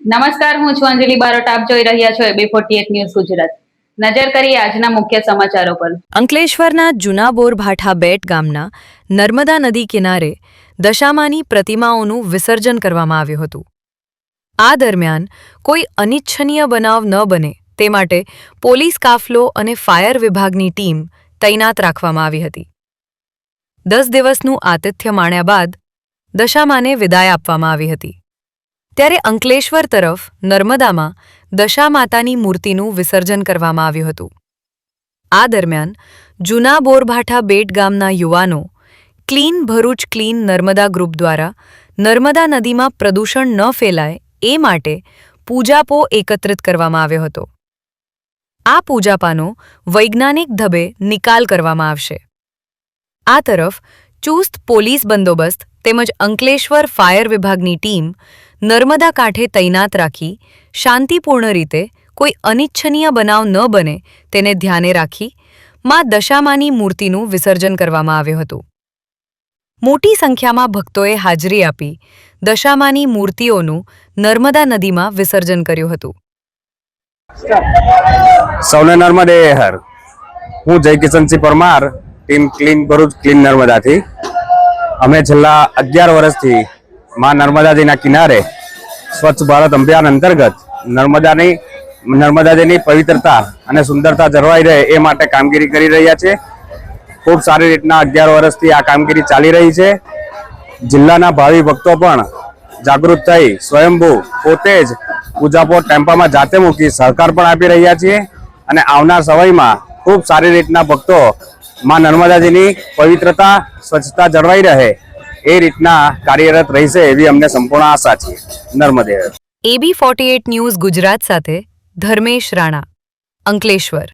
નમસ્કાર, હું છું અંજલિ બારોટ. આપ જોઈ રહ્યા છો AB48 ન્યૂઝ ગુજરાત. નજર કરીએ આજના મુખ્ય સમાચારો પર. અંકલેશ્વરના જૂના બોરભાઠા બેટ ગામના નર્મદા નદી કિનારે દશામાની પ્રતિમાઓનું વિસર્જન કરવામાં આવ્યું હતું. આ દરમિયાન કોઈ અનિચ્છનીય બનાવ ન બને તે માટે પોલીસ કાફલો અને ફાયર વિભાગની ટીમ તૈનાત રાખવામાં આવી હતી. 10 દિવસનું આતિથ્ય માણ્યા બાદ દશામાને વિદાય આપવામાં આવી હતી. ત્યારે અંકલેશ્વર તરફ નર્મદામાં દશા માતાની મૂર્તિનું વિસર્જન કરવામાં આવ્યું હતું. આ દરમિયાન જૂના બોરભાઠા બેટ ગામના યુવાનો clean Bharuch clean Narmada group દ્વારા નર્મદા નદીમાં પ્રદૂષણ ન ફેલાય એ માટે પૂજાપો એકત્રિત કરવામાં આવ્યો હતો. આ પૂજાપાનો વૈજ્ઞાનિક ઢબે નિકાલ કરવામાં આવશે. આ તરફ ચુસ્ત પોલીસ બંદોબસ્ત તેમજ અંકલેશ્વર ફાયર વિભાગની ટીમ નર્મદા કાંઠે તૈનાત રાખી શાંતિપૂર્ણ રીતે કોઈ અનિચ્છનીય બનાવ ન બને તેને ધ્યાને રાખી માં દશામાની મૂર્તિનું વિસર્જન કરવામાં આવ્યું હતું. મોટી સંખ્યામાં ભક્તોએ હાજરી આપી દશામાની મૂર્તિઓનું નર્મદા નદીમાં વિસર્જન કર્યું હતું. સૌને નર્મદે હર. હું Jay Kishansinh Parmar, team clean Bharuch clean નર્મદાથી. અમે છેલ્લા 11 વર્ષથી માં નર્મદાજીના કિનારે સ્વચ્છ ભારત અભિયાન અંતર્ગત નર્મદાજીની પવિત્રતા અને સુંદરતા જળવાઈ રહે એ માટે કામગીરી કરી રહ્યા છે. ખૂબ સારી રીતના 11 વર્ષથી આ કામગીરી ચાલી રહી છે. જિલ્લાના ભાવિ ભક્તો પણ જાગૃત થઈ સ્વયંભૂ પોતે જ પૂજાપો ટેમ્પામાં જાતે મૂકી સહકાર પણ આપી રહ્યા છીએ અને આવનાર સમયમાં ખૂબ સારી રીતના ભક્તો માં નર્મદાજીની પવિત્રતા સ્વચ્છતા જળવાઈ રહે એ રીતના કાર્યરત રહેશે એવી અમને સંપૂર્ણ આશા છે. નર્મદે. AB48 ન્યૂઝ ગુજરાત સાથે ધર્મેશ રાણા, અંકલેશ્વર.